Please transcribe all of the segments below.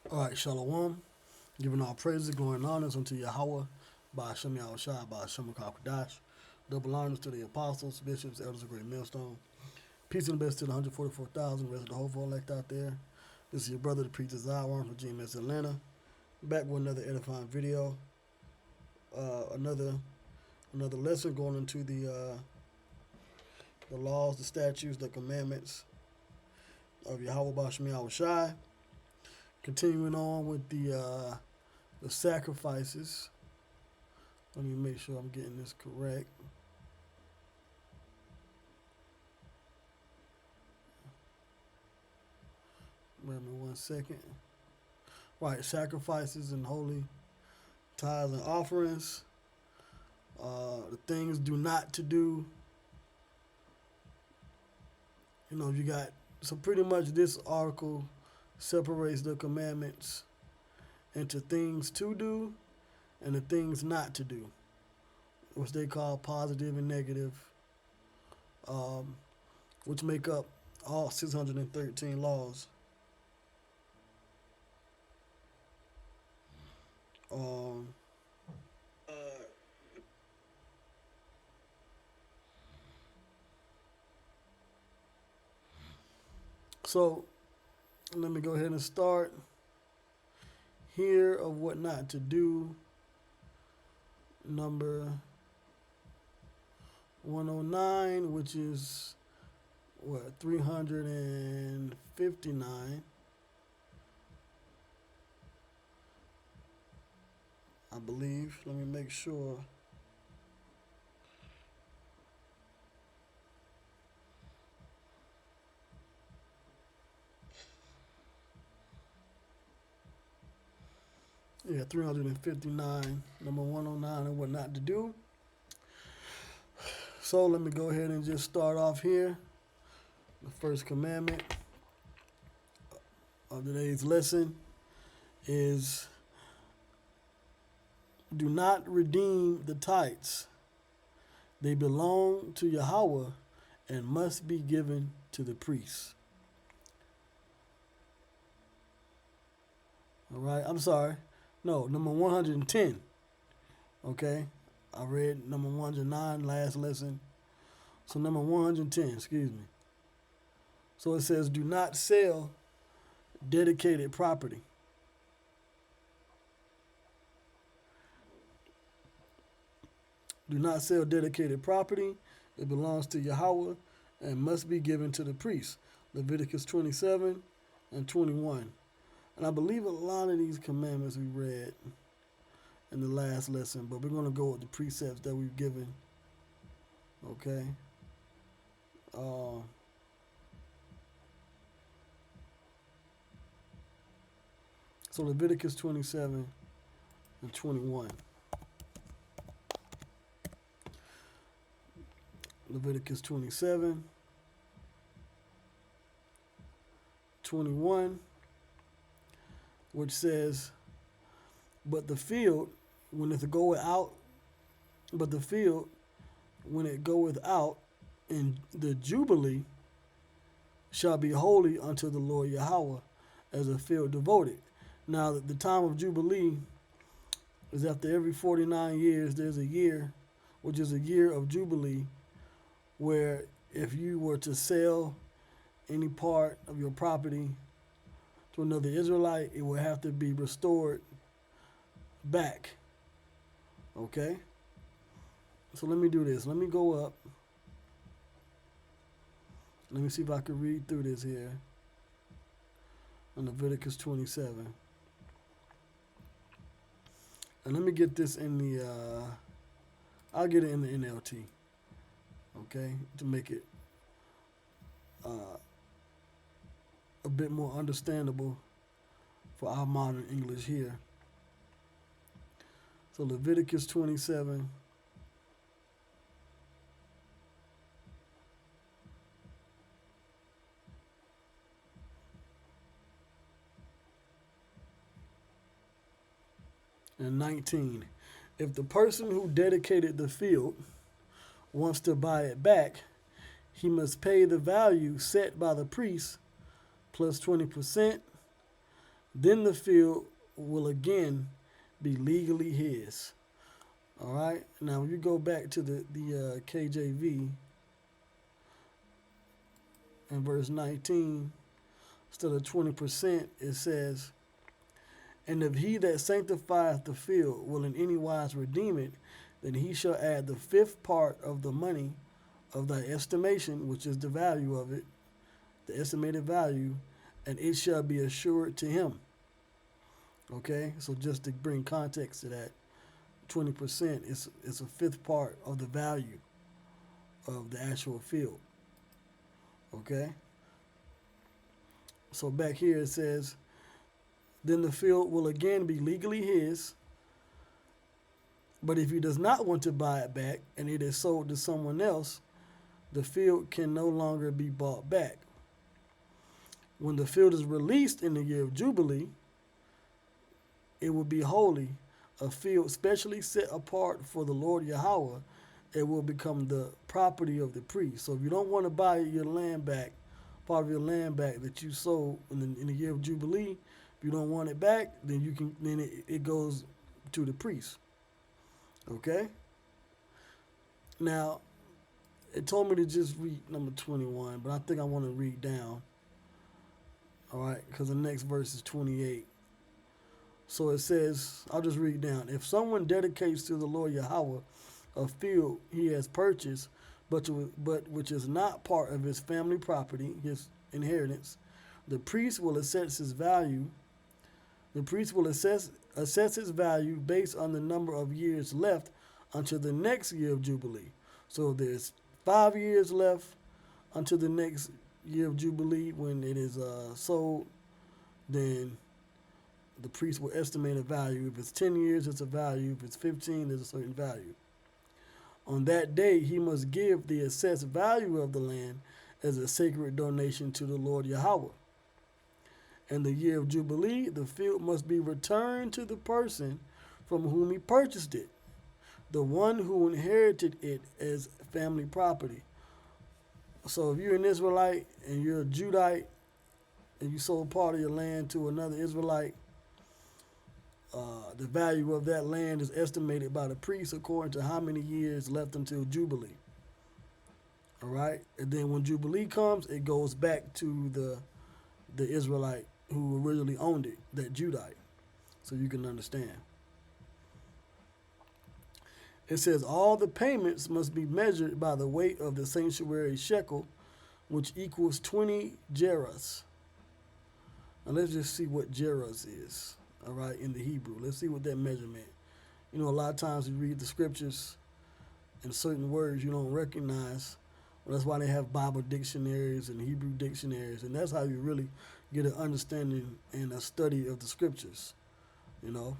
All right, Shalom. Giving all praises, glory, and honors unto Yahawah by Hashem Yahushua, by Hashem Kakadash. Double honors to the apostles, bishops, elders of Great Millstone. Peace and best to the 144,000, rest of the whole elect out there. This is your brother, the preacher Yahawah from GMS Atlanta. Back with another edifying video. Another lesson going into the laws, the statutes, the commandments of Yahawah by Hashem Yahushua. Continuing on with the sacrifices. Let me make sure I'm getting this correct. Wait me 1 second. Right, sacrifices and holy tithes and offerings. The things do not to do. You got, so pretty much this article separates the commandments into things to do and the things not to do, which they call positive and negative, which make up all 613 laws. Um, so let me go ahead and start here of what not to do. Number 109, which is what, 359, I believe. Let me make sure. Yeah, 359, number 109, and what not to do. So let me go ahead and just start off here. The first commandment of today's lesson is do not redeem the tithes. They belong to Yahawah and must be given to the priests. All right, I'm sorry. No, number 110. Okay, I read number 109 last lesson. So number 110, excuse me. So it says, do not sell dedicated property. Do not sell dedicated property. It belongs to Yahawah and must be given to the priests. Leviticus 27 and 21. And I believe a lot of these commandments we read in the last lesson, but we're going to go with the precepts that we've given. Okay. So Leviticus 27 and 21. Leviticus 27, 21, which says, but the field, when it goeth out, in the Jubilee, shall be holy unto the Lord Yahawah, as a field devoted. Now, the time of Jubilee is after every 49 years, there's a year, which is a year of Jubilee, where if you were to sell any part of your property to another Israelite, it would have to be restored back. Okay? So let me do this. Let me go up. Let me see if I can read through this here in Leviticus 27. And let me get this in the, I'll get it in the NLT. Okay, to make it a bit more understandable for our modern English here. So Leviticus 27. And 19. If the person who dedicated the field wants to buy it back, he must pay the value set by the priest plus 20%, then the field will again be legally his. All right. Now, when you go back to the KJV in verse 19, instead of 20%, it says, "And if he that sanctifieth the field will in any wise redeem it, then he shall add the fifth part of the money of thy estimation," which is the value of it, the estimated value, "and it shall be assured to him." Okay, so just to bring context to that, 20% is a fifth part of the value of the actual field. Okay, so back here it says, "Then the field will again be legally his, but if he does not want to buy it back and it is sold to someone else, the field can no longer be bought back. When the field is released in the year of Jubilee, it will be holy, a field specially set apart for the Lord Yahawah. It will become the property of the priest." So if you don't want to buy your land back, part of your land back that you sold in the year of Jubilee, if you don't want it back, then it goes to the priest. Okay? Now, it told me to just read number 21, but I think I want to read down. All right, because the next verse is 28. So it says, I'll just read down. "If someone dedicates to the Lord Yahawah a field he has purchased, but which is not part of his family property, his inheritance, the priest will assess his value. The priest will assess its value based on the number of years left until the next year of Jubilee. So there's 5 years left until the next year of Jubilee when it is sold. Then the priest will estimate a value. If it's 10 years, it's a value. If it's 15, there's a certain value. On that day, he must give the assessed value of the land as a sacred donation to the Lord Yahawah. In the year of Jubilee, the field must be returned to the person from whom he purchased it, the one who inherited it as family property." So if you're an Israelite and you're a Judite and you sold part of your land to another Israelite, the value of that land is estimated by the priest according to how many years left until Jubilee. All right? And then when Jubilee comes, it goes back to the Israelite who originally owned it, that Judite, so you can understand. It says all the payments must be measured by the weight of the sanctuary shekel, which equals 20 gerahs. Now let's just see what gerahs is, all right, in the Hebrew. Let's see what that measurement. You know, a lot of times you read the scriptures and certain words you don't recognize. Well, that's why they have Bible dictionaries and Hebrew dictionaries, and that's how you really get an understanding and a study of the scriptures, you know.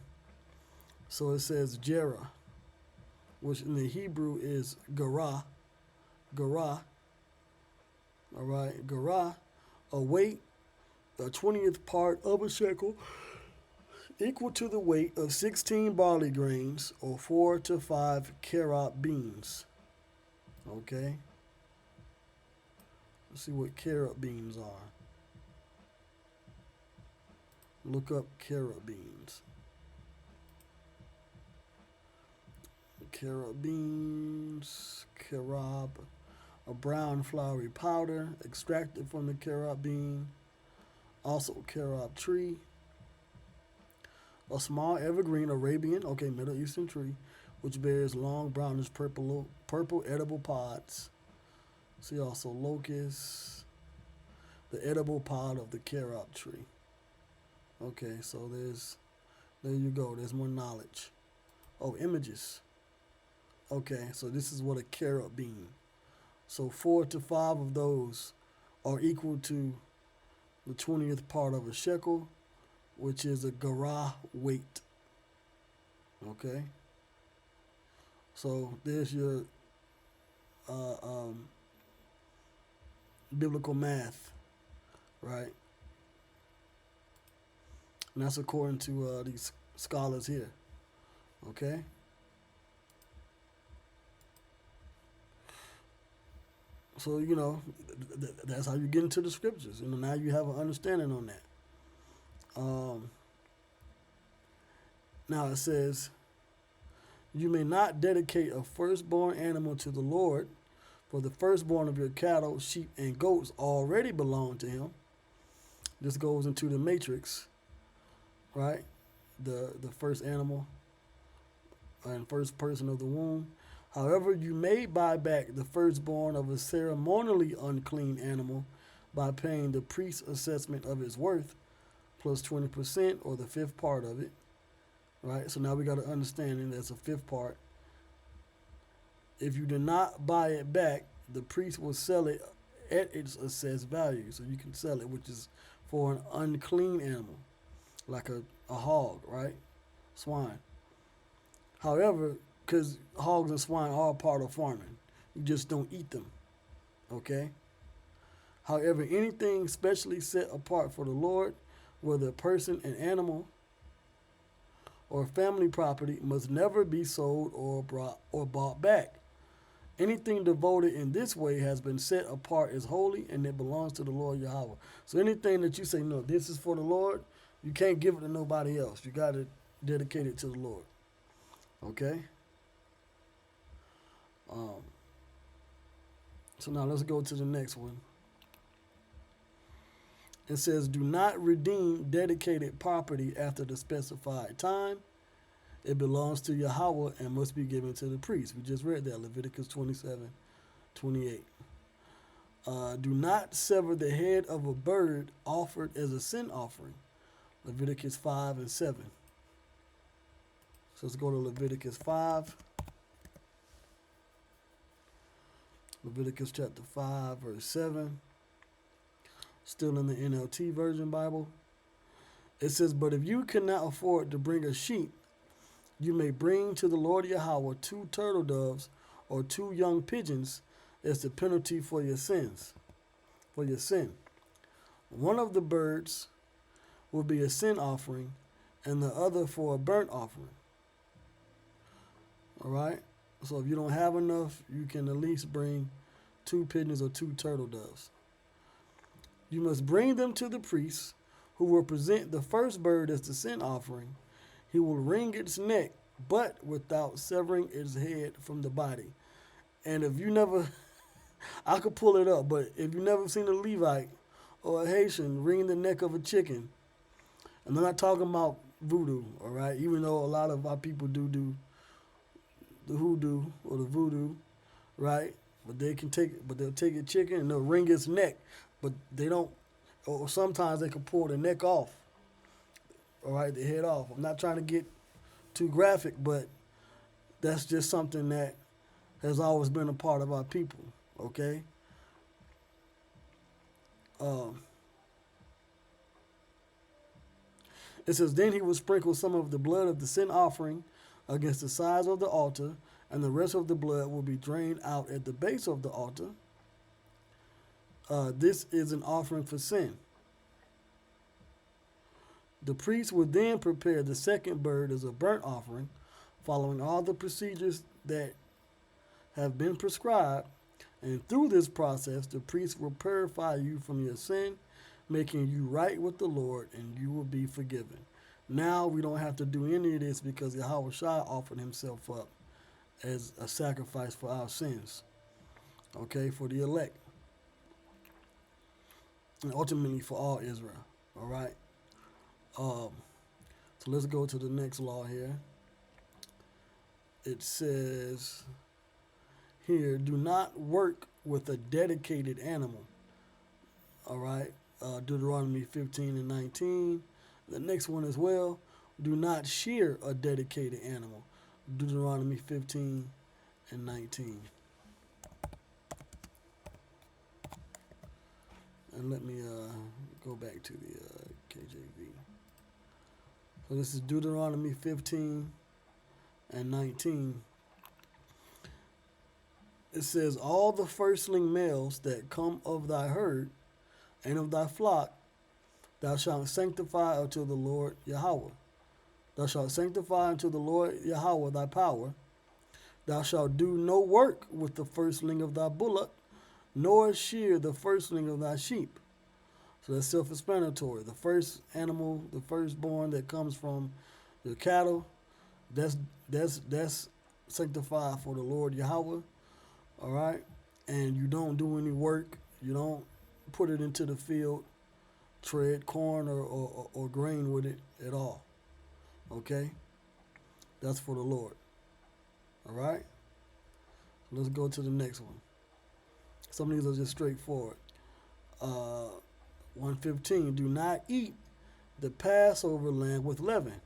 So it says gerah, which in the Hebrew is garah, all right, garah, a weight, a 20th part of a shekel, equal to the weight of 16 barley grains or 4 to 5 carat beans. Okay, let's see what carat beans are. Look up carat beans. Carat beans, carob, a brown floury powder extracted from the carob bean. Also carob tree, a small evergreen Arabian, Middle Eastern tree, which bears long brownish purple edible pods. See also locusts, the edible pod of the carob tree. Okay, so there you go. There's more knowledge. Oh, images. Okay, so this is what a carob bean. So 4 to 5 of those are equal to the 20th part of a shekel, which is a garah weight. Okay, so there's your biblical math, right? And that's according to these scholars here. Okay. So, that's how you get into the scriptures. Now you have an understanding on that. Um, Now it says, you may not dedicate a firstborn animal to the Lord, for the firstborn of your cattle, sheep, and goats already belong to him. This goes into the matrix, right? The first animal and first person of the womb. However, you may buy back the firstborn of a ceremonially unclean animal by paying the priest's assessment of its worth plus 20% or the fifth part of it. Right? So now we got to understand it as a fifth part. If you do not buy it back, the priest will sell it at its assessed value. So you can sell it, which is for an unclean animal, like a hog, right? Swine. However, because hogs and swine are part of farming, you just don't eat them. Okay? However, anything specially set apart for the Lord, whether a person, an animal, or family property, must never be sold or bought back. Anything devoted in this way has been set apart as holy, and it belongs to the Lord Yahawah. So anything that you say, no, this is for the Lord, you can't give it to nobody else. You got to dedicate it to the Lord. Okay? So now let's go to the next one. It says, do not redeem dedicated property after the specified time. It belongs to Yahawah and must be given to the priest. We just read that, Leviticus 27:28. Do not sever the head of a bird offered as a sin offering. Leviticus 5:7. So let's go to Leviticus 5. Leviticus chapter 5, verse 7. Still in the NLT version Bible. It says, but if you cannot afford to bring a sheep, you may bring to the Lord Yahawah 2 turtle doves or 2 young pigeons as the penalty for your sins, for your sin. One of the birds will be a sin offering and the other for a burnt offering. All right? So if you don't have enough, you can at least bring 2 pigeons or 2 turtle doves. You must bring them to the priest, who will present the first bird as the sin offering. He will wring its neck, but without severing its head from the body. And if you never, I could pull it up, but if you never seen a Levite or a Haitian wring the neck of a chicken, and I'm not talking about voodoo, all right? Even though a lot of our people do the hoodoo or the voodoo, right? But they'll take a chicken and they'll wring its neck, but they don't. Or sometimes they can pull the neck off, all right, the head off. I'm not trying to get too graphic, but that's just something that has always been a part of our people, okay? It says, then he will sprinkle some of the blood of the sin offering against the sides of the altar, and the rest of the blood will be drained out at the base of the altar. This is an offering for sin. The priest will then prepare the second bird as a burnt offering, following all the procedures that have been prescribed. And through this process, the priest will purify you from your sin, making you right with the Lord, and you will be forgiven. Now we don't have to do any of this because Yahawah Shai offered himself up as a sacrifice for our sins, okay, for the elect, and ultimately for all Israel, all right? So let's go to the next law here. It says here, do not work with a dedicated animal, all right? Deuteronomy 15:19. The next one as well, do not shear a dedicated animal. Deuteronomy 15:19. And let me go back to the KJV. So this is Deuteronomy 15:19. It says, all the firstling males that come of thy herd and of thy flock, thou shalt sanctify unto the Lord Yahawah. Thou shalt sanctify unto the Lord Yahawah thy power. Thou shalt do no work with the firstling of thy bullock, nor shear the firstling of thy sheep. So that's self-explanatory. The first animal, the firstborn that comes from your cattle, that's that's sanctified for the Lord Yahawah. All right, and you don't do any work. You don't put it into the field, tread corn or grain with it at all. Okay, that's for the Lord. All right. Let's go to the next one. Some of these are just straightforward. Uh, 115. Do not eat the Passover lamb with leaven.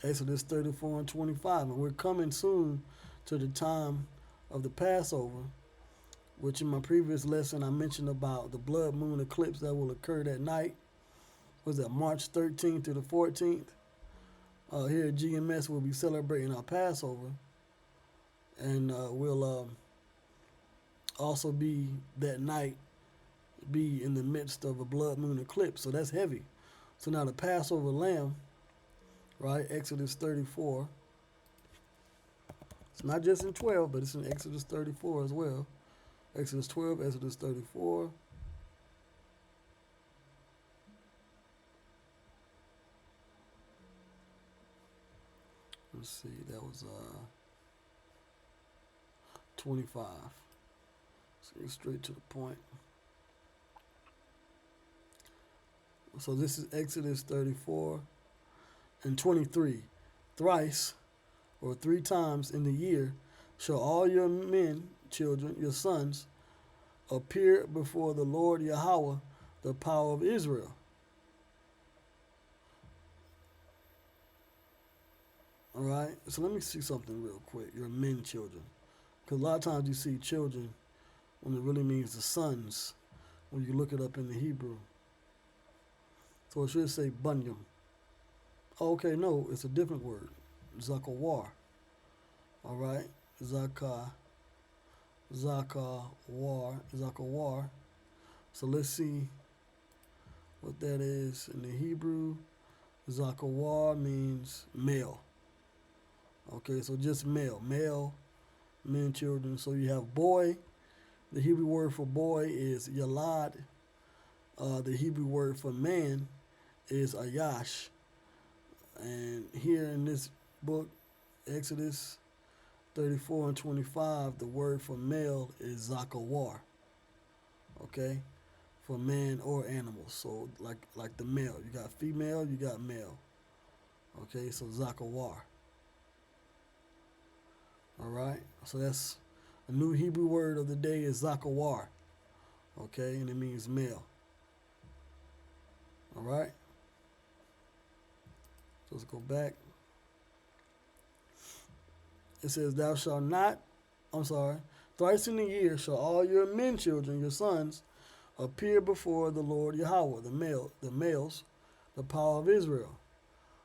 Exodus 34 and 25. And we're coming soon to the time of the Passover, which in my previous lesson I mentioned about the blood moon eclipse that will occur that night. Was that March 13th to the 14th? Here at GMS, we'll be celebrating our Passover. And we'll also be that night be in the midst of a blood moon eclipse. So that's heavy. So now the Passover lamb, right? Exodus 34. It's not just in 12, but it's in Exodus 34 as well. Exodus 12, Exodus 34. Let's see, that was 25. Let's get straight to the point. So this is Exodus 34 and 23. Thrice, or 3 times in the year, shall all your men, children, your sons, appear before the Lord Yahawah, the power of Israel. All right, so let me see something real quick. Your men, children. Because a lot of times you see children when it really means the sons when you look it up in the Hebrew. So it should say bunyam. Oh, okay, no, it's a different word. Zakawar. All right, Zakawar. Zakawar. So let's see what that is in the Hebrew. Zakawar means male. Okay, so just male. Male, men, children. So you have boy. The Hebrew word for boy is yalad. The Hebrew word for man is ayash. And here in this book, Exodus 34 and 25, the word for male is zakawar. Okay? For man or animal. So like the male. You got female, you got male. Okay, so zakawar. All right, so that's a new Hebrew word of the day is zakawar. Okay, and it means male. All right, so let's go back. It says, thou shalt not, thrice in a year shall all your men children, your sons, appear before the Lord Yahawah, the males, the power of Israel.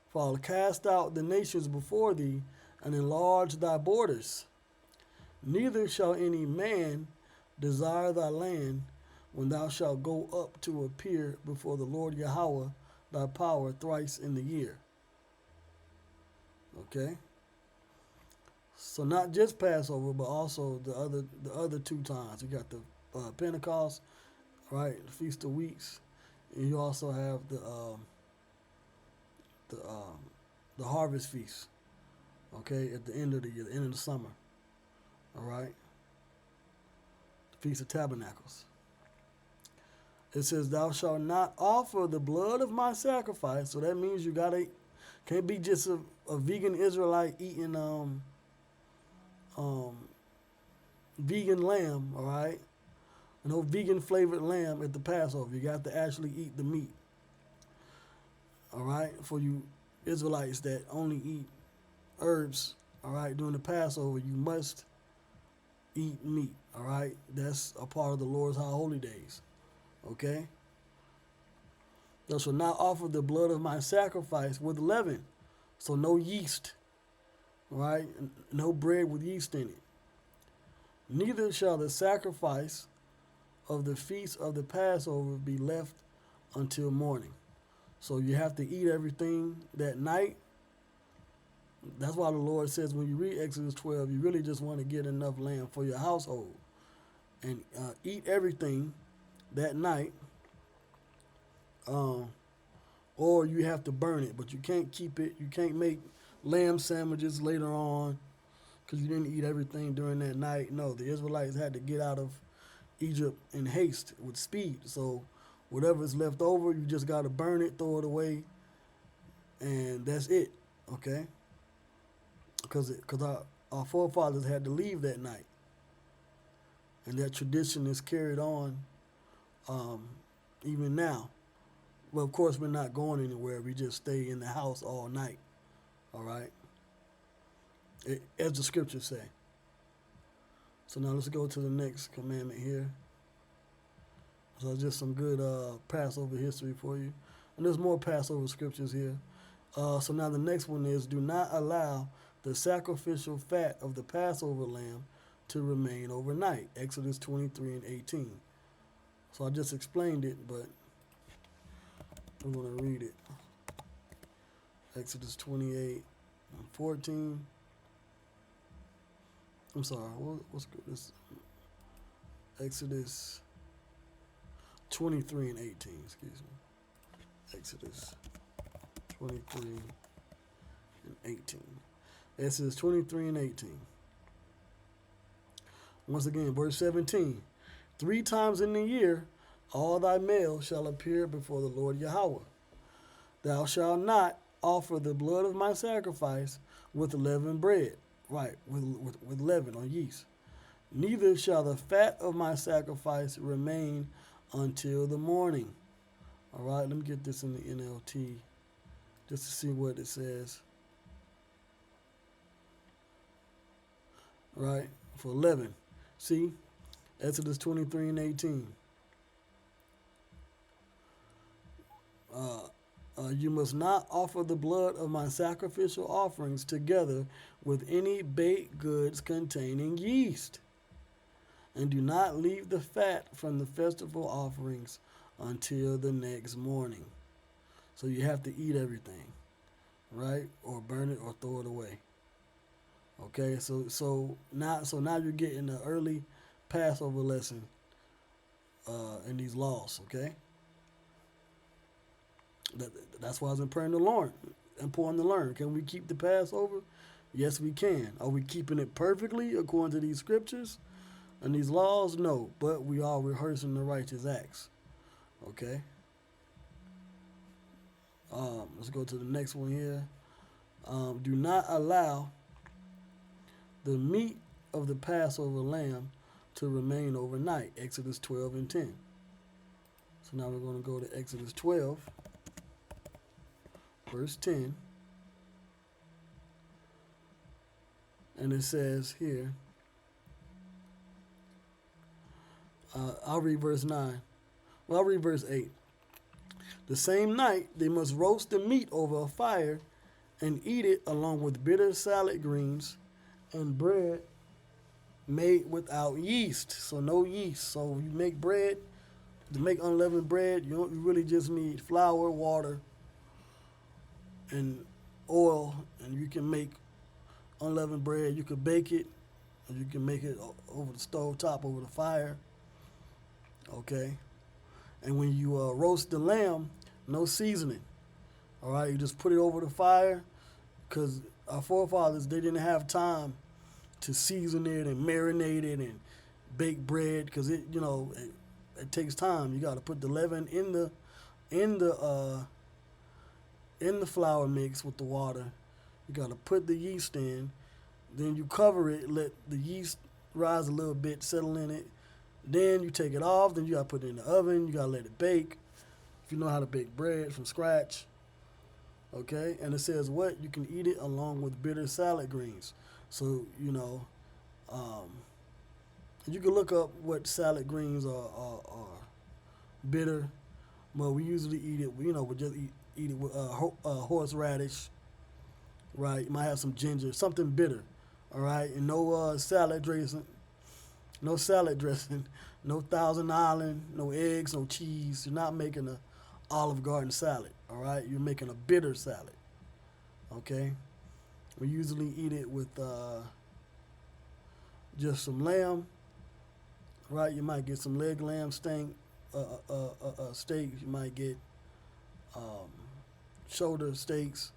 For I will cast out the nations before thee, and enlarge thy borders. Neither shall any man desire thy land when thou shalt go up to appear before the Lord Yahawah, thy power, thrice in the year. Okay? So not just Passover, but also the other 2 times. You got the Pentecost, right? The Feast of Weeks, and you also have the Harvest Feast. Okay, at the end of the year, the end of the summer. All right? The Feast of Tabernacles. It says, thou shalt not offer the blood of my sacrifice. So that means you can't be just a vegan Israelite eating vegan lamb, all right? No vegan flavored lamb at the Passover. You got to actually eat the meat. All right? For you Israelites that only eat herbs, all right, during the Passover, you must eat meat, all right? That's a part of the Lord's high holy days, okay? Thou shalt not offer the blood of my sacrifice with leaven, so no yeast, all right? No bread with yeast in it. Neither shall the sacrifice of the feast of the Passover be left until morning. So you have to eat everything that night. That's why the Lord says when you read Exodus 12, you really just want to get enough lamb for your household. And eat everything that night. Um, or you have to burn it, but you can't keep it. You can't make lamb sandwiches later on because you didn't eat everything during that night. No, the Israelites had to get out of Egypt in haste with speed. So whatever is left over, you just got to burn it, throw it away, and that's it. Okay, because our forefathers had to leave that night, and that tradition is carried on um, even now. Well, of course, we're not going anywhere. We just stay in the house all night. All right, as the scriptures say. So now let's go to the next commandment here. So just some good Passover history for you. And there's more Passover scriptures here. So now the next one is, do not allow the sacrificial fat of the Passover lamb to remain overnight. Exodus 23 and 18. So I just explained it, but I'm going to read it. Exodus 28 and 14. I'm sorry, what's this? Exodus 23 and 18, excuse me. Exodus 23 and 18. Exodus 23 and 18. Once again, verse 17. 3 times in the year all thy males shall appear before the Lord Yahawah. Thou shalt not offer the blood of my sacrifice with leavened bread, right, with leaven or yeast. Neither shall the fat of my sacrifice remain until the morning. All right, let me get this in the NLT just to see what it says. Right, for 11. See, Exodus 23 and 18. You must not offer the blood of my sacrificial offerings together with any baked goods containing yeast. And do not leave the fat from the festival offerings until the next morning. So you have to eat everything, right? Or burn it or throw it away. Okay, so now you're getting an early Passover lesson in these laws, okay? That's why it's important to learn. Can we keep the Passover? Yes, we can. Are we keeping it perfectly according to these scriptures and these laws? No, but we are rehearsing the righteous acts. Okay. Let's go to the next one here. Do not allow the meat of the Passover lamb to remain overnight. Exodus 12 and 10. So now we're going to go to Exodus 12, verse 10. And it says here, I'll read verse 9. Well, I'll read verse 8. The same night they must roast the meat over a fire and eat it along with bitter salad greens and bread made without yeast. So no yeast. So you make bread, to make unleavened bread, you really just need flour, water, and oil, and you can make unleavened bread. You can bake it, or you can make it over the stove top, over the fire. Okay? And when you roast the lamb, no seasoning. All right? You just put it over the fire, because our forefathers, they didn't have time to season it and marinate it and bake bread, because it takes time. You got to put the leaven in the flour mix with the water. You got to put the yeast in. Then you cover it, let the yeast rise a little bit, settle in it. Then you take it off. Then you got to put it in the oven. You got to let it bake. If you know how to bake bread from scratch. Okay? And it says what? You can eat it along with bitter salad greens. So, you can look up what salad greens are bitter. Well, we usually eat it, we just eat it with horseradish, right? You might have some ginger, something bitter, all right? And no salad dressing, no Thousand Island, no eggs, no cheese. You're not making a Olive Garden salad, all right? You're making a bitter salad, okay? We usually eat it with just some lamb, right? You might get some leg lamb steak. You might get um, shoulder steaks,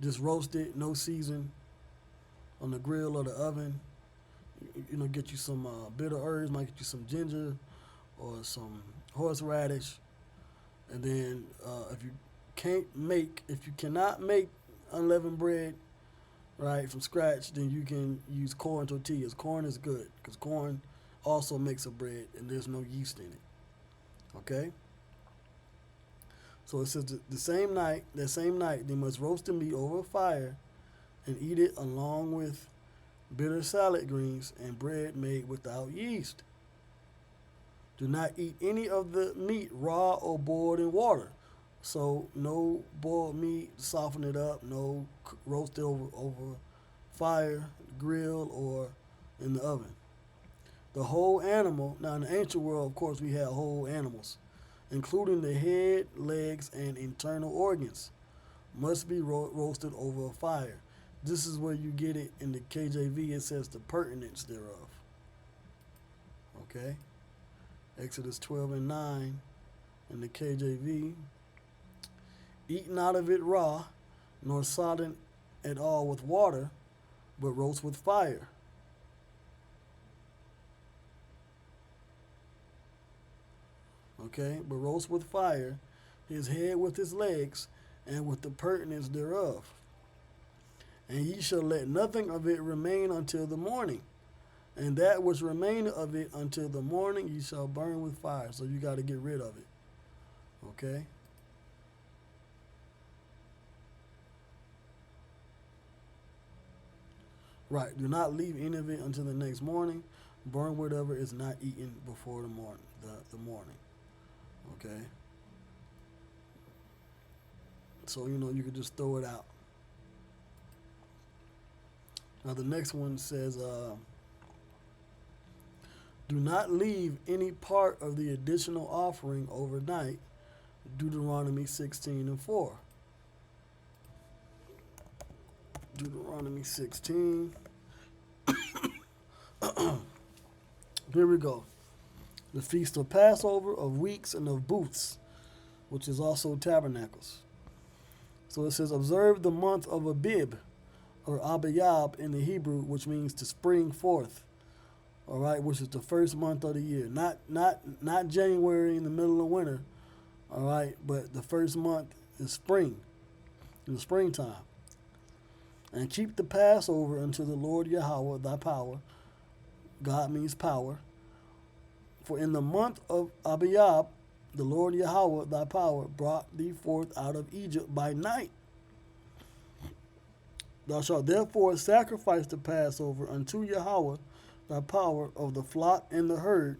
just roasted, no season, on the grill or the oven. Get you some bitter herbs, might get you some ginger or some horseradish, and then if you cannot make unleavened bread, right, from scratch, then you can use corn tortillas. Corn is good because corn also makes a bread, and there's no yeast in it. Okay. So it says that same night, they must roast the meat over a fire and eat it along with bitter salad greens and bread made without yeast. Do not eat any of the meat raw or boiled in water. So no boiled meat, soften it up, no roast it over fire, grill, or in the oven. The whole animal, now in the ancient world, of course, we had whole animals, including the head, legs, and internal organs, must be roasted over a fire. This is where you get it in the KJV. It says the pertinence thereof. Okay? Exodus 12 and 9 in the KJV. Eat not of it raw, nor sodden at all with water, but roast with fire. Okay? But roast with fire, his head with his legs, and with the pertinence thereof. And ye shall let nothing of it remain until the morning. And that which remain of it until the morning ye shall burn with fire. So you got to get rid of it. Okay? Right. Do not leave any of it until the next morning. Burn whatever is not eaten before the morning. The morning. Okay? So, you could just throw it out. Now the next one says, do not leave any part of the additional offering overnight, Deuteronomy 16 and 4. Deuteronomy 16. Here we go. The feast of Passover, of weeks, and of booths, which is also tabernacles. So it says, observe the month of Abib, or Abiyab in the Hebrew, which means to spring forth. All right, which is the first month of the year. Not January in the middle of winter. All right, but the first month is spring, in the springtime. And keep the Passover unto the Lord Yahawah, thy power. God means power. For in the month of Abiyab, the Lord Yahawah, thy power, brought thee forth out of Egypt by night. Thou shalt therefore sacrifice the Passover unto Yahawah, thy power, of the flock and the herd,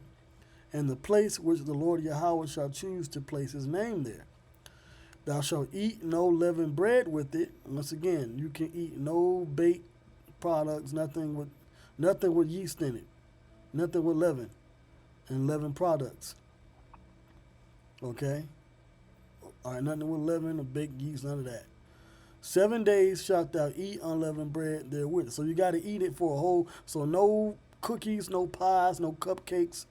and the place which the Lord Yahawah shall choose to place his name there. Thou shalt eat no leavened bread with it. Once again, you can eat no baked products, nothing with yeast in it, nothing with leaven and leavened products. Okay? All right, nothing with leaven or baked yeast, none of that. 7 days shalt thou eat unleavened bread therewith. So you got to eat it for a whole, so no cookies, no pies, no cupcakes,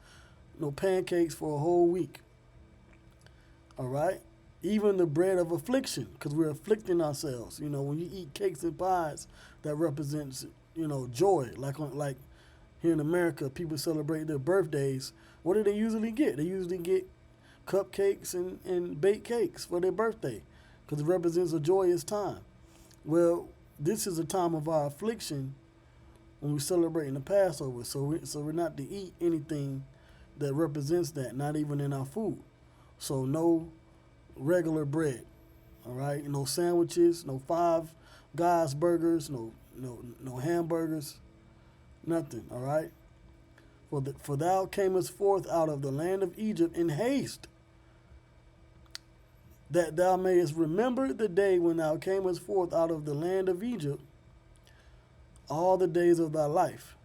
no pancakes for a whole week. All right? Even the bread of affliction, because we're afflicting ourselves. When you eat cakes and pies, that represents, joy. Like here in America, people celebrate their birthdays. What do they usually get? They usually get cupcakes and baked cakes for their birthday, because it represents a joyous time. Well, this is a time of our affliction when we're celebrating the Passover. So we're not to eat anything that represents that, not even in our food. So no regular bread, all right? No sandwiches, no Five Guys burgers, no hamburgers, nothing, all right? For thou camest forth out of the land of Egypt in haste, that thou mayest remember the day when thou camest forth out of the land of Egypt all the days of thy life.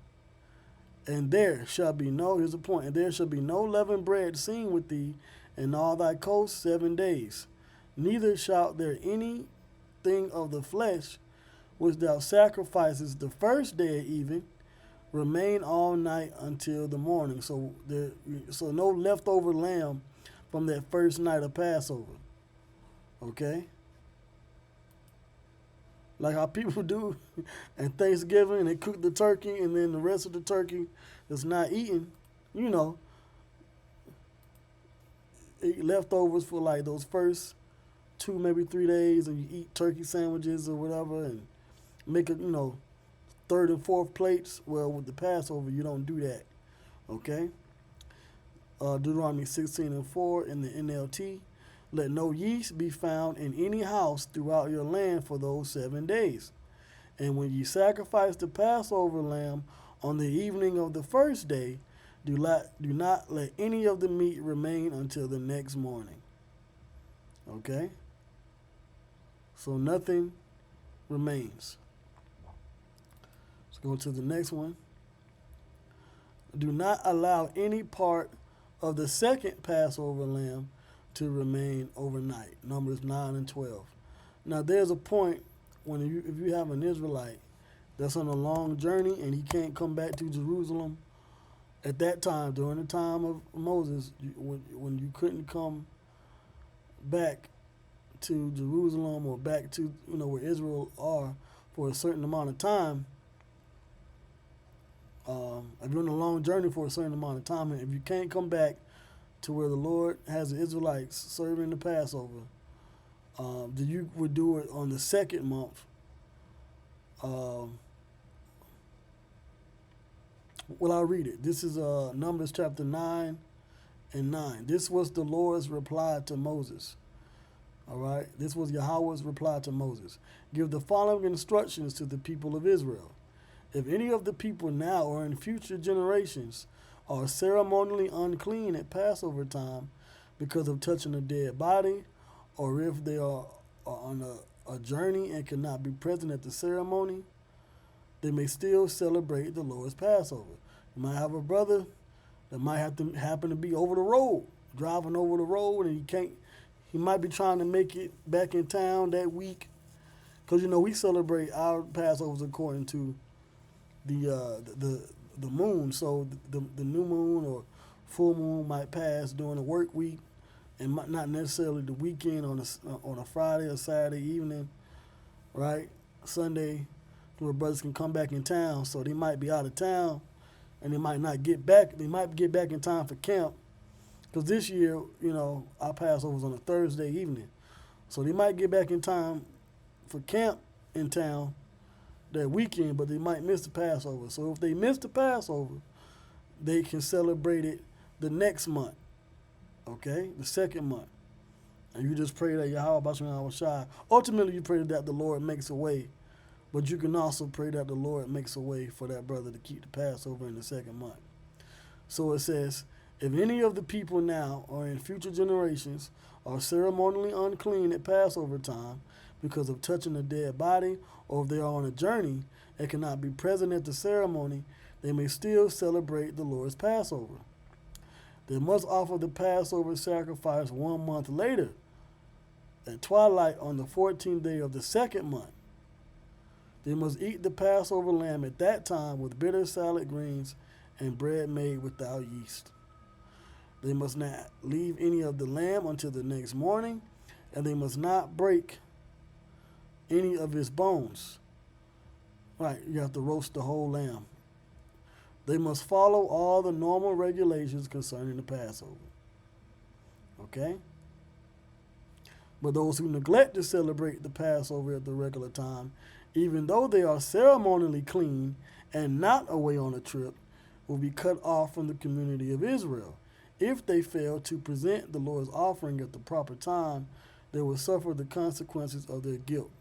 And there shall be here's the point, and there shall be no leavened bread seen with thee in all thy coasts 7 days. Neither shalt there anything of the flesh which thou sacrificest the first day of even remain all night until the morning. So no leftover lamb from that first night of Passover. Okay? Like how people do at Thanksgiving, they cook the turkey and then the rest of the turkey that's not eaten, you know, eat leftovers for like those first 2, maybe 3 days, and you eat turkey sandwiches or whatever and make it, third and fourth plates. Well, with the Passover, you don't do that. Okay? Deuteronomy 16:4 in the NLT. Let no yeast be found in any house throughout your land for those 7 days. And when ye sacrifice the Passover lamb on the evening of the first day, do not let any of the meat remain until the next morning. Okay? So nothing remains. Let's go to the next one. Do not allow any part of the second Passover lamb to remain overnight. Numbers 9 and 12. Now there's a point when if you have an Israelite that's on a long journey and he can't come back to Jerusalem, at that time, during the time of Moses, when you couldn't come back to Jerusalem or back to where Israel are for a certain amount of time, if you're on a long journey for a certain amount of time, and if you can't come back to where the Lord has the Israelites serving the Passover, then you would do it on the second month. Well, I'll read it. This is Numbers chapter 9 and 9. This was the Lord's reply to Moses. All right? This was Yahawah's reply to Moses. Give the following instructions to the people of Israel. If any of the people now or in future generations are ceremonially unclean at Passover time because of touching a dead body, or if they are on a journey and cannot be present at the ceremony, they may still celebrate the Lord's Passover. You might have a brother that might happen to be over the road, driving over the road, and he might be trying to make it back in town that week. Because, we celebrate our Passovers according to the moon. So the new moon or full moon might pass during the work week and not necessarily the weekend on a Friday or Saturday evening, right? Sunday, where brothers can come back in town. So they might be out of town and they might not get back. They might get back in time for camp. Because this year, our Passover was on a Thursday evening. So they might get back in time for camp in town that weekend, but they might miss the Passover. So if they miss the Passover, they can celebrate it the next month. Okay? The second month. And you just pray that Yahawah Bashan Yahawah. Ultimately, you pray that the Lord makes a way. But you can also pray that the Lord makes a way for that brother to keep the Passover in the second month. So it says, if any of the people now or in future generations are ceremonially unclean at Passover time because of touching a dead body, or if they are on a journey and cannot be present at the ceremony, they may still celebrate the Lord's Passover. They must offer the Passover sacrifice 1 month later, at twilight on the 14th day of the second month. They must eat the Passover lamb at that time with bitter salad greens and bread made without yeast. They must not leave any of the lamb until the next morning, and they must not break any of its bones. Right, you have to roast the whole lamb. They must follow all the normal regulations concerning the Passover. Okay? But those who neglect to celebrate the Passover at the regular time, even though they are ceremonially clean and not away on a trip, will be cut off from the community of Israel. If they fail to present the Lord's offering at the proper time, they will suffer the consequences of their guilt.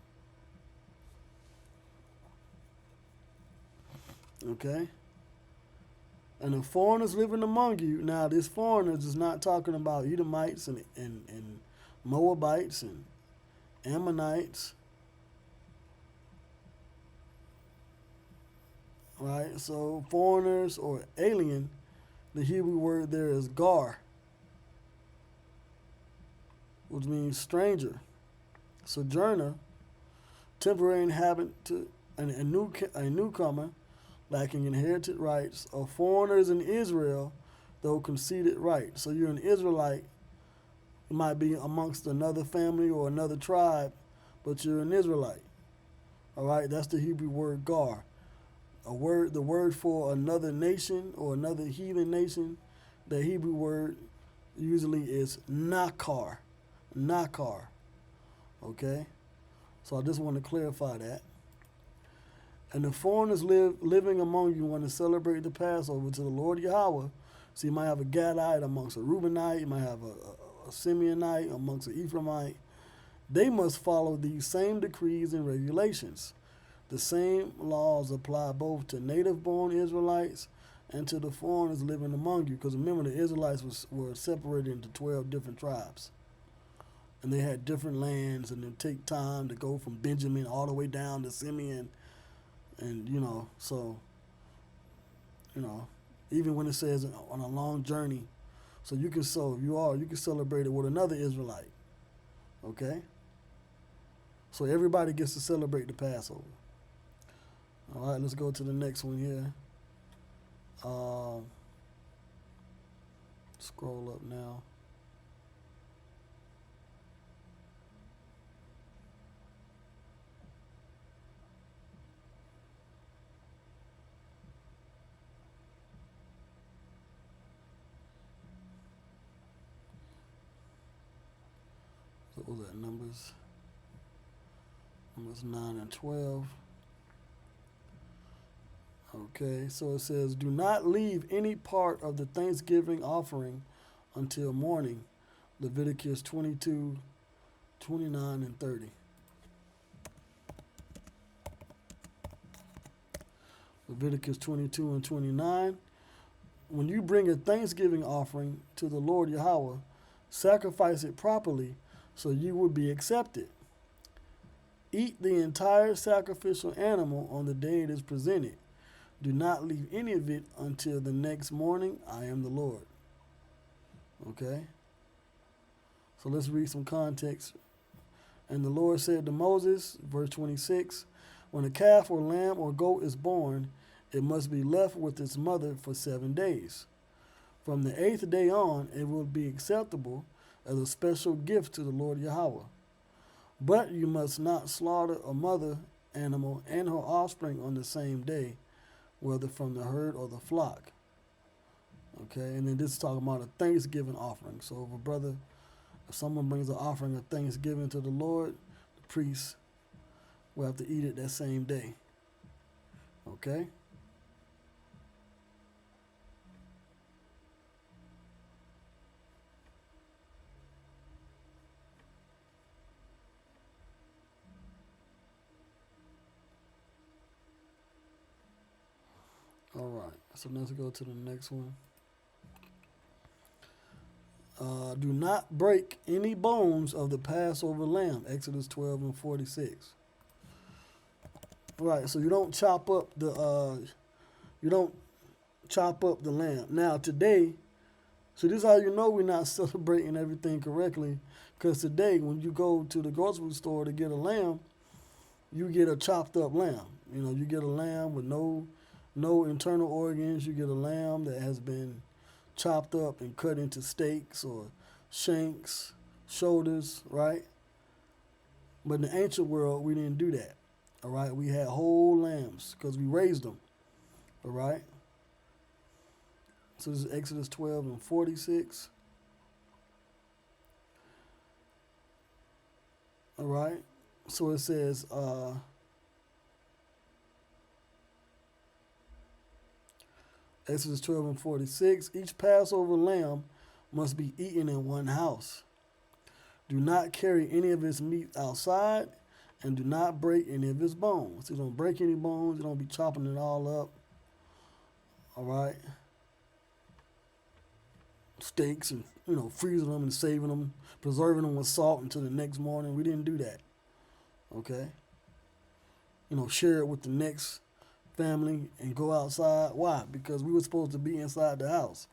Okay? And if foreigners living among you, now this foreigners is not talking about Edomites and Moabites and Ammonites. Right? So foreigners or alien, the Hebrew word there is gar, which means stranger, sojourner, temporary inhabitant, a newcomer, lacking inherited rights, or foreigners in Israel, though conceded right. So you're an Israelite You might be amongst another family or another tribe, but you're an Israelite. All right, that's the Hebrew word gar. The word for another nation or another heathen nation, the Hebrew word usually is nakar. Nakar. Okay? So I just want to clarify that. And the foreigners living among you want to celebrate the Passover to the Lord Yahawah. So you might have a Gadite amongst a Reubenite, you might have a Simeonite amongst an Ephraimite. They must follow these same decrees and regulations. The same laws apply both to native-born Israelites and to the foreigners living among you. Because remember, the Israelites were separated into 12 different tribes. And they had different lands, and it take time to go from Benjamin all the way down to Simeon. And, so, even when it says on a long journey, so you can celebrate it with another Israelite. Okay? So everybody gets to celebrate the Passover. All right, let's go to the next one here. Scroll up now. So what was that, Numbers 9 and 12. Okay, so it says, do not leave any part of the Thanksgiving offering until morning. Leviticus 22, 29, and 30. Leviticus 22 and 29. When you bring a Thanksgiving offering to the Lord Yahawah, sacrifice it properly so you will be accepted. Eat the entire sacrificial animal on the day it is presented. Do not leave any of it until the next morning. I am the Lord. Okay? So let's read some context. And the Lord said to Moses, verse 26, when a calf or lamb or goat is born, it must be left with its mother for 7 days. From the 8th day on, it will be acceptable as a special gift to the Lord Yahawah. But you must not slaughter a mother animal and her offspring on the same day, whether from the herd or the flock. Okay, and then this is talking about a Thanksgiving offering. So if someone brings an offering of Thanksgiving to the Lord, the priest will have to eat it that same day. Okay? All right, so let's go to the next one. Do not break any bones of the Passover lamb, Exodus 12 and 46. Right, so you don't chop up the lamb. Now today, so this is how you know we're not celebrating everything correctly, because today when you go to the grocery store to get a lamb, you get a chopped up lamb. You get a lamb with no internal organs. You get a lamb that has been chopped up and cut into steaks or shanks, shoulders, right? But in the ancient world, we didn't do that, all right? We had whole lambs because we raised them, all right? So this is Exodus 12 and 46. All right? So it says, Exodus 12 and 46, each Passover lamb must be eaten in one house. Do not carry any of its meat outside, and do not break any of its bones. You don't break any bones. You don't be chopping it all up. All right? Steaks and, freezing them and saving them, preserving them with salt until the next morning. We didn't do that. Okay? Share it with the next family and go outside. Why? Because we were supposed to be inside the house.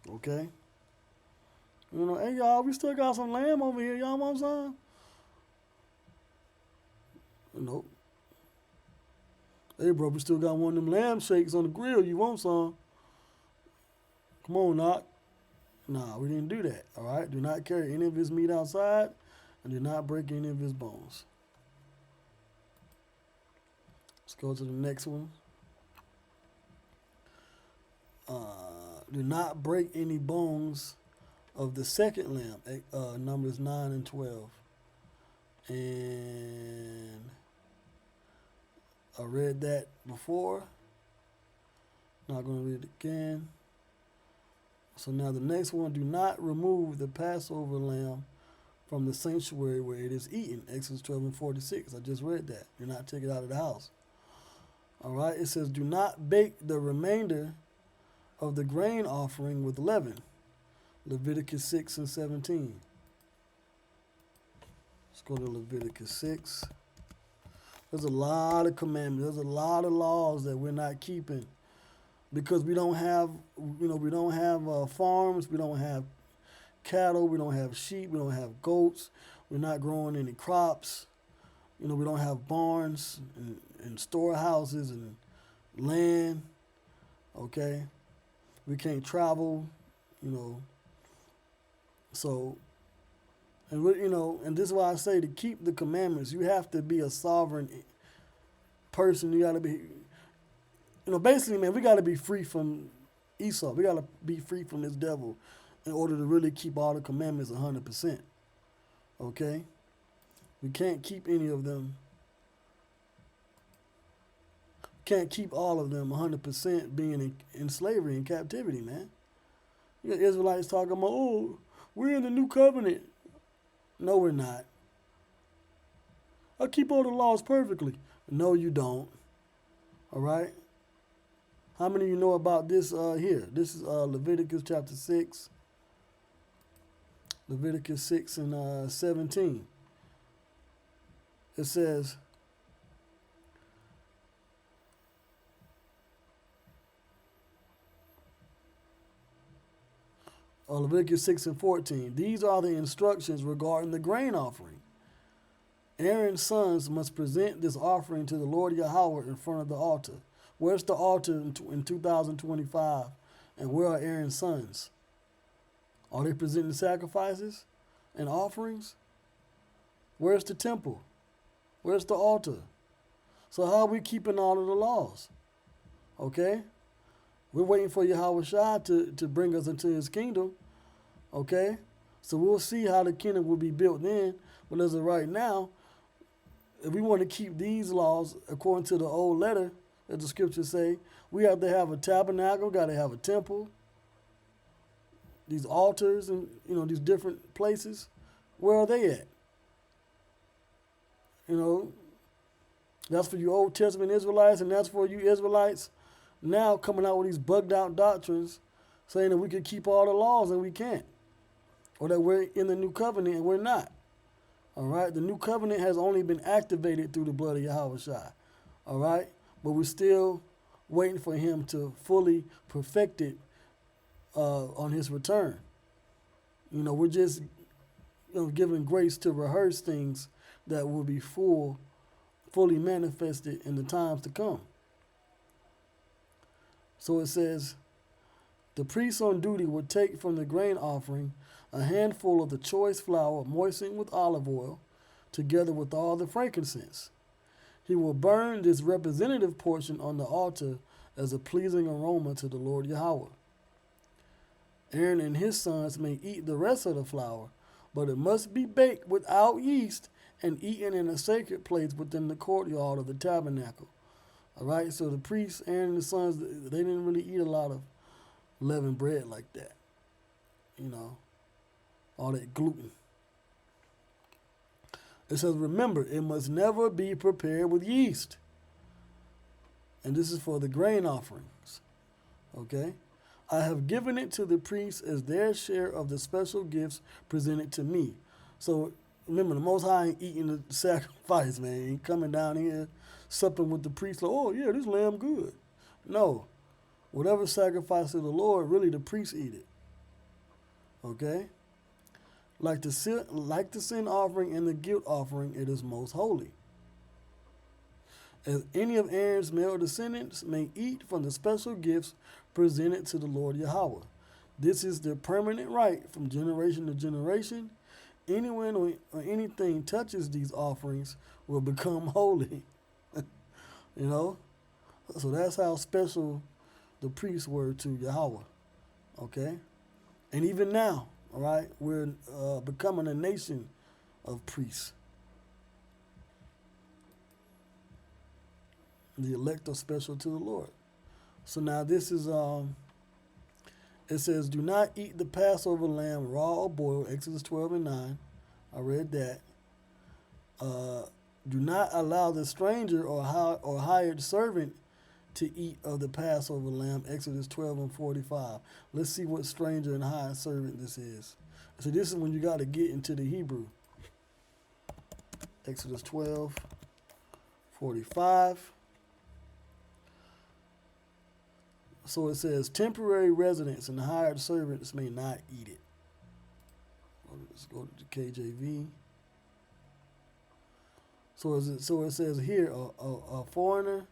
Okay? Hey y'all, we still got some lamb over here. Y'all want some? Nope. Hey bro, we still got one of them lamb shakes on the grill. You want some? Come on, Knock. Nah, we didn't do that. All right. Do not carry any of his meat outside, and do not break any of his bones. Let's go to the next one. Do not break any bones of the second lamb. Numbers 9 and 12. And I read that before. Not going to read it again. So now the next one, do not remove the Passover lamb from the sanctuary where it is eaten. Exodus 12 and 46. I just read that. Do not take it out of the house. All right. It says, do not bake the remainder of the grain offering with leaven. Leviticus 6 and 17. Let's go to Leviticus 6. There's a lot of commandments. There's a lot of laws that we're not keeping because we don't have, farms. We don't have cattle. We don't have sheep. We don't have goats. We're not growing any crops. We don't have barns and storehouses and land. Okay. We can't travel, So, and this is why I say to keep the commandments, you have to be a sovereign person. You got to be, basically, man, we got to be free from Esau. We got to be free from this devil in order to really keep all the commandments 100%. Okay? We can't keep any of them. Can't keep all of them 100% being in slavery and captivity, man. You got Israelites talking about, oh, we're in the new covenant. No, we're not. I keep all the laws perfectly. No, you don't. All right? How many of you know about this here? This is Leviticus chapter 6. Leviticus 6 and 17. It says, Leviticus 6 and 14. These are the instructions regarding the grain offering. Aaron's sons must present this offering to the Lord Yahawah in front of the altar. Where's the altar in 2025? And where are Aaron's sons? Are they presenting sacrifices and offerings? Where's the temple? Where's the altar? So how are we keeping all of the laws? Okay? We're waiting for Yahawah to bring us into his kingdom. Okay? So we'll see how the kingdom will be built then. But as of right now, if we want to keep these laws according to the old letter, as the scriptures say, we have to have a tabernacle, got to have a temple, these altars and, these different places. Where are they at? That's for you Old Testament Israelites, and that's for you Israelites now coming out with these bugged out doctrines saying that we can keep all the laws and we can't. Or that we're in the new covenant and we're not. All right? The new covenant has only been activated through the blood of Yahawah. All right? But we're still waiting for him to fully perfect it on his return. We're just given grace to rehearse things that will be fully manifested in the times to come. So it says, the priest on duty would take from the grain offering a handful of the choice flour moistened with olive oil, together with all the frankincense. He will burn this representative portion on the altar as a pleasing aroma to the Lord Yahawah. Aaron and his sons may eat the rest of the flour, but it must be baked without yeast and eaten in a sacred place within the courtyard of the tabernacle. All right, so the priests, Aaron and the sons, they didn't really eat a lot of leavened bread like that. All that gluten. It says, remember, it must never be prepared with yeast. And this is for the grain offerings. Okay? I have given it to the priests as their share of the special gifts presented to me. So remember, the Most High ain't eating the sacrifice, man. He ain't coming down here supping with the priest like, oh yeah, this lamb good. No. Whatever sacrifice to the Lord, really the priests eat it. Okay? Like the sin offering and the guilt offering, it is most holy. As any of Aaron's male descendants may eat from the special gifts presented to the Lord Yahawah. This is their permanent right from generation to generation. Anyone or anything touches these offerings will become holy. You know? So that's how special the priests were to Yahawah. Okay? And even now, all right, we're becoming a nation of priests. The elect are special to the Lord. So now this is it says, do not eat the Passover lamb raw or boiled, Exodus 12 and 9. I read that. Do not allow the stranger or hired servant to eat of the Passover lamb, Exodus 12 and 45. Let's see what stranger and hired servant this is. So this is when you got to get into the Hebrew. Exodus 12, 45. So it says, temporary residents and hired servants may not eat it. Let's go to the KJV. So it says here, a foreigner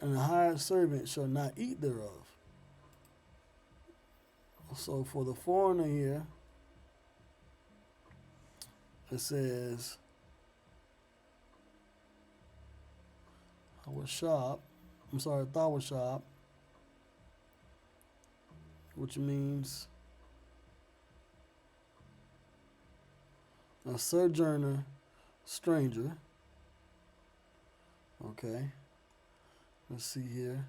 and a hired servant shall not eat thereof. So for the foreigner here, it says, Thawashab, which means a sojourner, stranger. Okay, let's see here.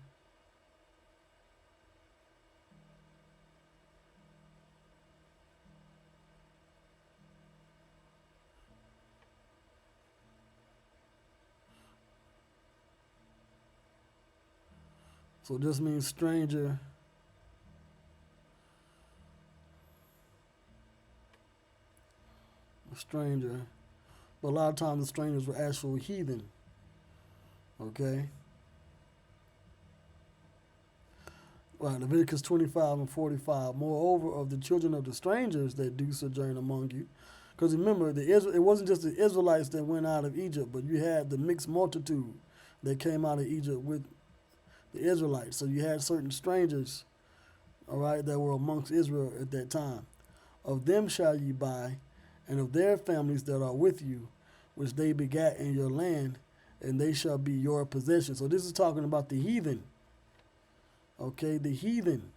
So this means stranger. Stranger, but a lot of times the strangers were actual heathen. Okay. Right, Leviticus 25 and 45. Moreover, of the children of the strangers that do sojourn among you, because remember, it wasn't just the Israelites that went out of Egypt, but you had the mixed multitude that came out of Egypt with the Israelites. So you had certain strangers, all right, that were amongst Israel at that time. Of them shall ye buy, and of their families that are with you, which they begat in your land, and they shall be your possession. So this is talking about the heathen. Okay, the heathen.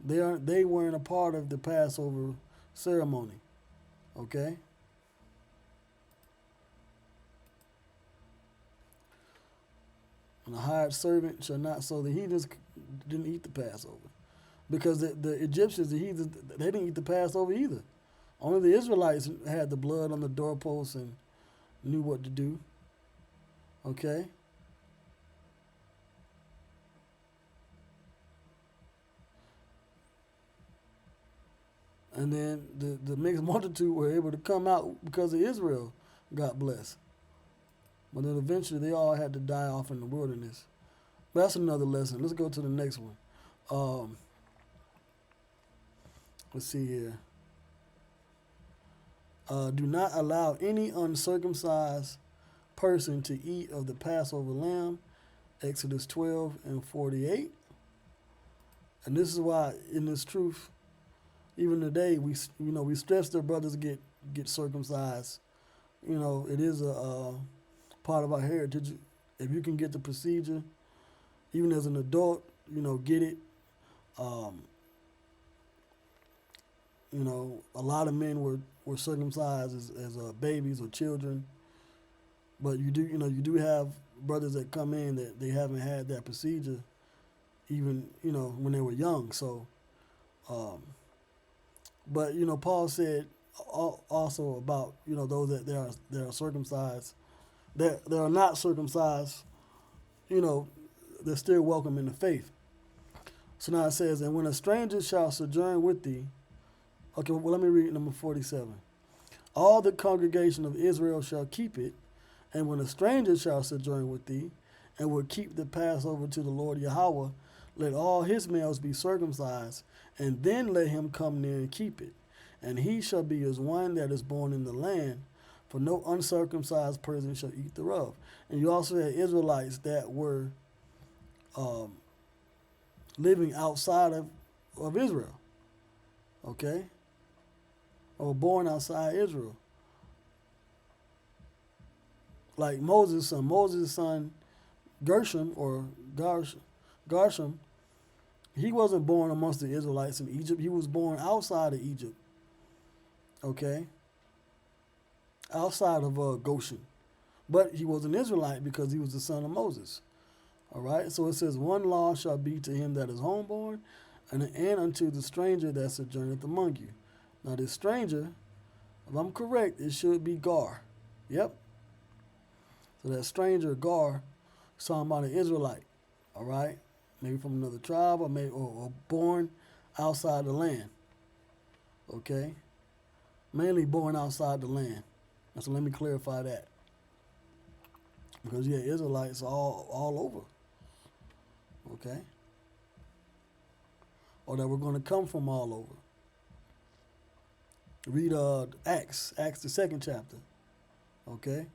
They weren't a part of the Passover ceremony. Okay. And a hired servant shall not. So the heathens didn't eat the Passover, because the Egyptians, the heathens, they didn't eat the Passover either. Only the Israelites had the blood on the doorposts and knew what to do. Okay? And then the mixed multitude were able to come out because of Israel got blessed. But then eventually they all had to die off in the wilderness. But that's another lesson. Let's go to the next one. Let's see here. Do not allow any uncircumcised person to eat of the Passover lamb, Exodus 12 and 48. And this is why, in this truth, even today, we stress that brothers get circumcised. It is a part of our heritage. If you can get the procedure, even as an adult, get it. A lot of men were circumcised as babies or children, but you do have brothers that come in that they haven't had that procedure, even when they were young. So, but Paul said also about those that they are circumcised, that they are not circumcised, they're still welcome in the faith. So now it says, and when a stranger shall sojourn with thee. Okay, well, let me read number 47. All the congregation of Israel shall keep it, and when a stranger shall sojourn with thee, and will keep the Passover to the Lord Yahawah, let all his males be circumcised, and then let him come near and keep it. And he shall be as one that is born in the land, for no uncircumcised person shall eat thereof. And you also had Israelites that were living outside of Israel. Okay? Or born outside Israel. Like Moses' son Gershom or Garshom, he wasn't born amongst the Israelites in Egypt. He was born outside of Egypt. Okay? Outside of Goshen. But he was an Israelite because he was the son of Moses. All right? So it says, one law shall be to him that is homeborn, and unto the stranger that sojourneth among you. Now this stranger, if I'm correct, it should be Gar. Yep. So that stranger, Gar, is talking about an Israelite. All right? Maybe from another tribe or born outside the land. Okay? Mainly born outside the land. And so let me clarify that. Because yeah, Israelites are all over. Okay? Or that we're going to come from all over. Read Acts the 2nd chapter. Okay?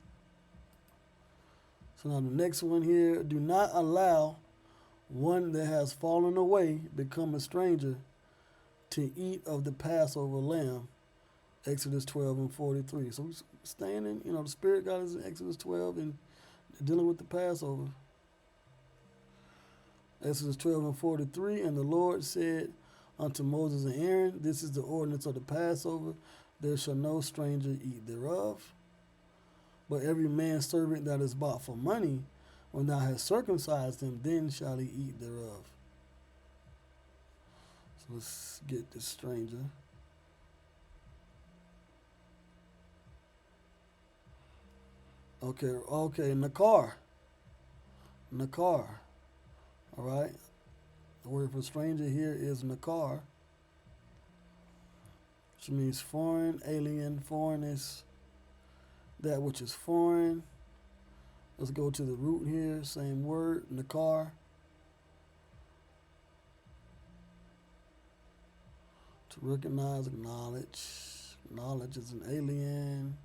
So now the next one here, do not allow one that has fallen away, become a stranger, to eat of the Passover lamb. Exodus 12 and 43. So we're staying in, the Spirit got us in Exodus 12 and dealing with the Passover. Exodus 12 and 43. And the Lord said unto Moses and Aaron, this is the ordinance of the Passover. There shall no stranger eat thereof. But every man's servant that is bought for money, when thou hast circumcised him, then shall he eat thereof. So let's get this stranger. Okay, Nakar. All right. The word for stranger here is Nakar, which means foreign, alien. Foreign is that which is foreign. Let's go to the root here. Same word, Nakar. To recognize, acknowledge. Knowledge is an alien.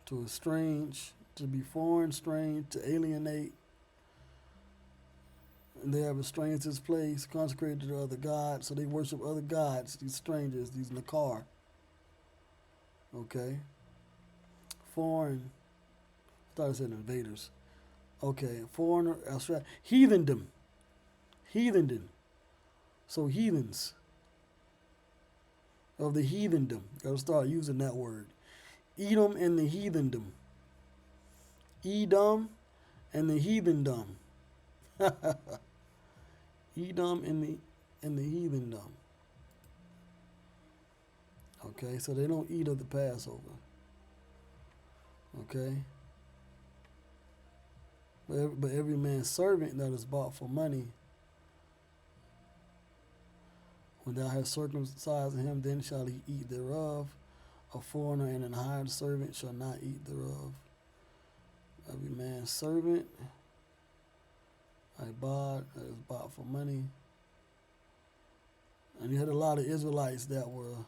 To estrange, to be foreign, strange, to alienate. And they have estranged his place, consecrated to other gods. So they worship other gods, these strangers, these Nakar. Okay. Foreign. I thought I said invaders. Okay. Foreigner, heathendom. So heathens. Of the heathendom. Gotta start using that word. Edom and the heathendom. Edom and the heathendom. Edom and the heathendom. Okay, so they don't eat of the Passover. Okay. But every man's servant that is bought for money, when thou hast circumcised him, then shall he eat thereof. A foreigner and an hired servant shall not eat thereof. Every man's servant, that is bought for money. And you had a lot of Israelites that were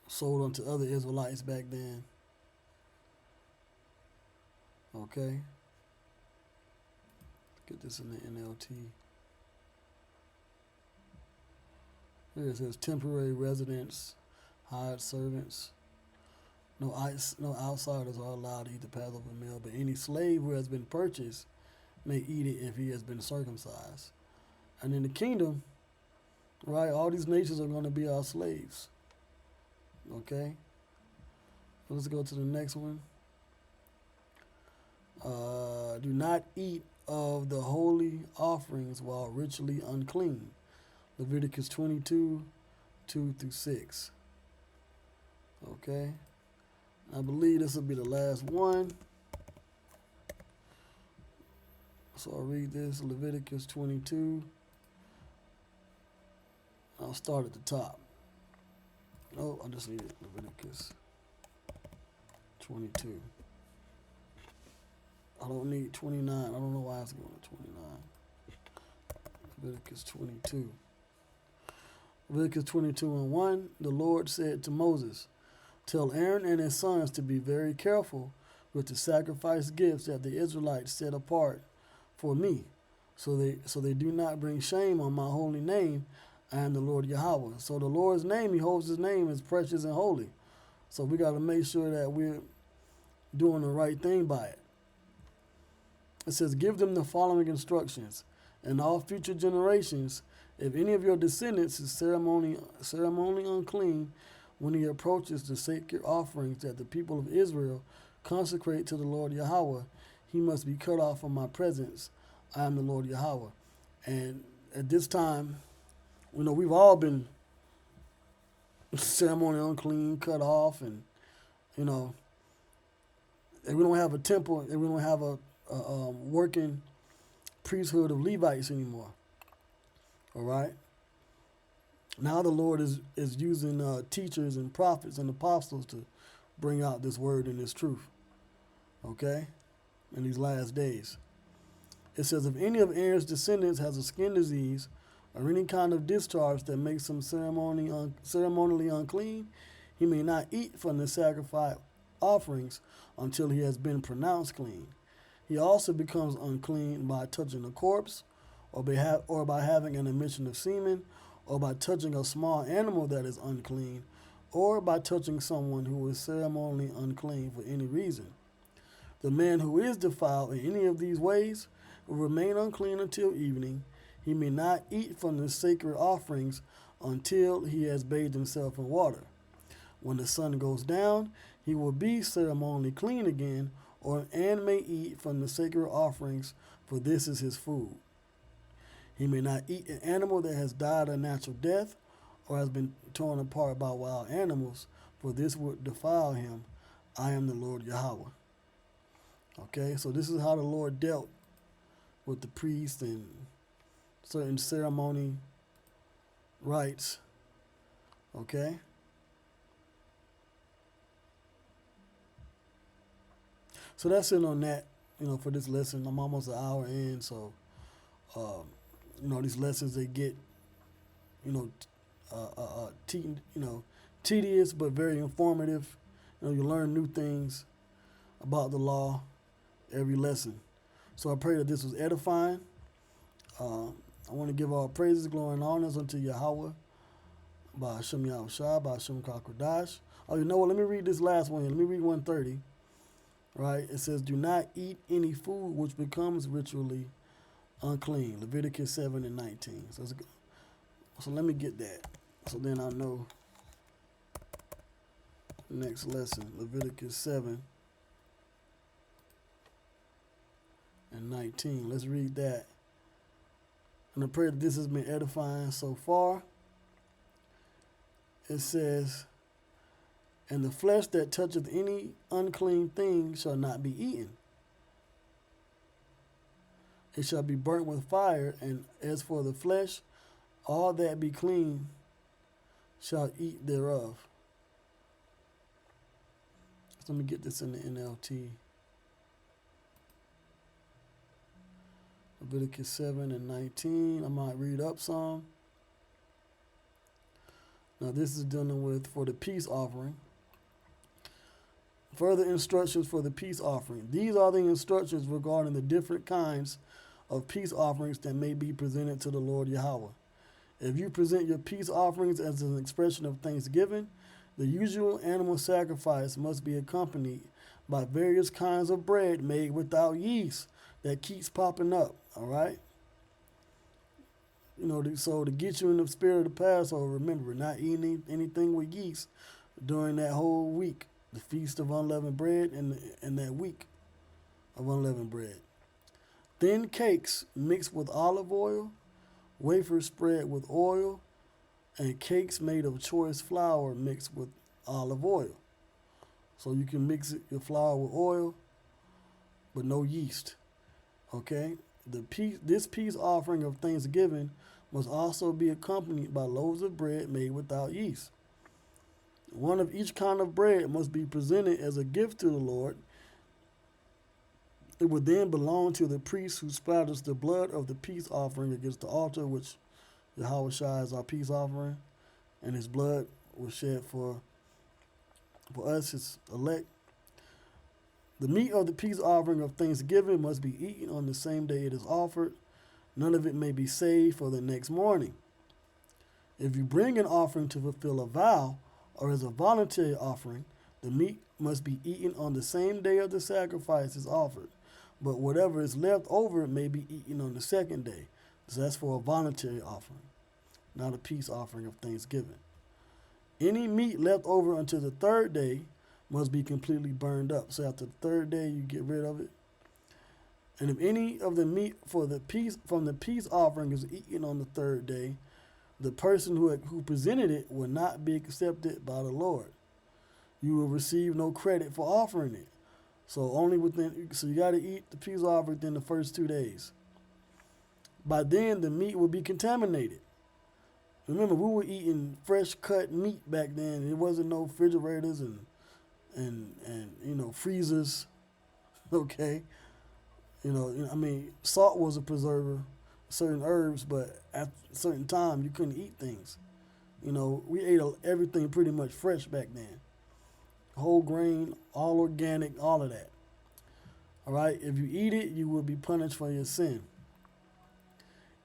sold unto other Israelites back then. Okay. Get this in the NLT. Here it says temporary residents, hired servants. No outsiders are allowed to eat the Passover meal, but any slave who has been purchased may eat it if he has been circumcised. And in the kingdom, right, all these nations are going to be our slaves. Okay? So let's go to the next one. Do not eat of the holy offerings while ritually unclean. Leviticus 22, 2 through 6. Okay? I believe this will be the last one. So I'll read this, Leviticus 22. I'll start at the top. Oh, I just need it. Leviticus 22. I don't need 29. I don't know why it's going to 29. Leviticus 22. Leviticus 22 and 1. The Lord said to Moses, Tell Aaron and his sons to be very careful with the sacrifice gifts that the Israelites set apart for me, so they do not bring shame on my holy name. I am the Lord Yahawah. So the Lord's name, he holds his name as precious and holy. So we got to make sure that we're doing the right thing by it. It says, give them the following instructions. And all future generations, if any of your descendants is ceremonially unclean when he approaches the sacred offerings that the people of Israel consecrate to the Lord Yahawah, he must be cut off from my presence. I am the Lord Yahawah. And at this time, we've all been ceremonially unclean, cut off, and, if we don't have a temple, if we don't have a working priesthood of Levites anymore. All right? Now the Lord is using teachers and prophets and apostles to bring out this word and this truth. Okay? In these last days. It says, if any of Aaron's descendants has a skin disease or any kind of discharge that makes him ceremonially unclean, he may not eat from the sacrifice offerings until he has been pronounced clean. He also becomes unclean by touching a corpse, or by having an emission of semen, or by touching a small animal that is unclean, or by touching someone who is ceremonially unclean for any reason. The man who is defiled in any of these ways will remain unclean until evening. He may not eat from the sacred offerings until he has bathed himself in water. When the sun goes down, he will be ceremonially clean again, and may eat from the sacred offerings, for this is his food. He may not eat an animal that has died a natural death or has been torn apart by wild animals, for this would defile him. I am the Lord Yahawah. Okay, so this is how the Lord dealt with the priest and certain ceremony rites. Okay? So that's it on that, for this lesson. I'm almost an hour in, so, these lessons, they get, tedious but very informative. You learn new things about the law every lesson. So I pray that this was edifying. I want to give all praises, glory, and honors unto Yahawah, by Hashem Yahushua, by Hashem Kakodash. Oh, you know what? Let me read this last one here. Let me read 130. Right? It says, do not eat any food which becomes ritually unclean. Leviticus 7 and 19. So let me get that. So then I know next lesson. Leviticus 7 and 19. Let's read that. And I pray that this has been edifying so far. It says, and the flesh that toucheth any unclean thing shall not be eaten. It shall be burnt with fire, and as for the flesh, all that be clean shall eat thereof. So let me get this in the NLT. Leviticus 7 and 19. I might read up some. Now this is dealing with for the peace offering. Further instructions for the peace offering. These are the instructions regarding the different kinds of peace offerings that may be presented to the Lord Yahawah. If you present your peace offerings as an expression of thanksgiving, the usual animal sacrifice must be accompanied by various kinds of bread made without yeast that keeps popping up, all right? So to get you in the spirit of the Passover, remember, not eating anything with yeast during that whole week. The Feast of Unleavened Bread and that week of unleavened bread. Thin cakes mixed with olive oil, wafers spread with oil, and cakes made of choice flour mixed with olive oil. So you can mix your flour with oil, but no yeast. Okay? This peace offering of thanksgiving must also be accompanied by loaves of bread made without yeast. One of each kind of bread must be presented as a gift to the Lord. It would then belong to the priest who splatters the blood of the peace offering against the altar, which Yahawah is our peace offering, and his blood was shed for For us, his elect, the meat of the peace offering of thanksgiving must be eaten on the same day it is offered. None of it may be saved for the next morning. If you bring an offering to fulfill a vow or as a voluntary offering, the meat must be eaten on the same day of the sacrifice is offered. But whatever is left over may be eaten on the second day. So that's for a voluntary offering, not a peace offering of thanksgiving. Any meat left over until the third day must be completely burned up. So after the third day, you get rid of it. And if any of the meat from the peace offering is eaten on the third day, the person who presented it will not be accepted by the Lord. You will receive no credit for offering it. So you got to eat the peace offering within the first 2 days. By then, the meat will be contaminated. Remember, we were eating fresh cut meat back then. There wasn't no refrigerators and freezers. Okay, salt was a preserver, certain herbs, but at a certain time you couldn't eat things. We ate everything pretty much fresh back then. Whole grain, all organic, all of that. All right, if you eat it, you will be punished for your sin.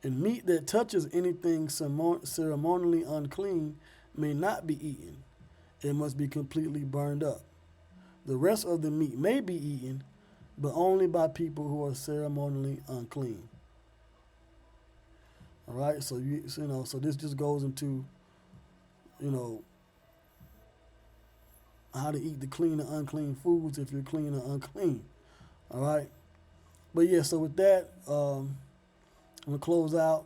And meat that touches anything ceremonially unclean may not be eaten. It must be completely burned up. The rest of the meat may be eaten, but only by people who are ceremonially unclean. All right, so this just goes into, how to eat the clean and unclean foods if you're clean or unclean. All right, but yeah, so with that, I'm gonna close out.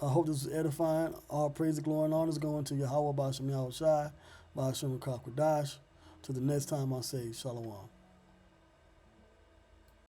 I hope this was edifying. All praise, glory, and honor is going to Yahawah, Ba'ashem Yahweh Shai, Ba'ashem Rakakwadash. Till the next time I say Shalom.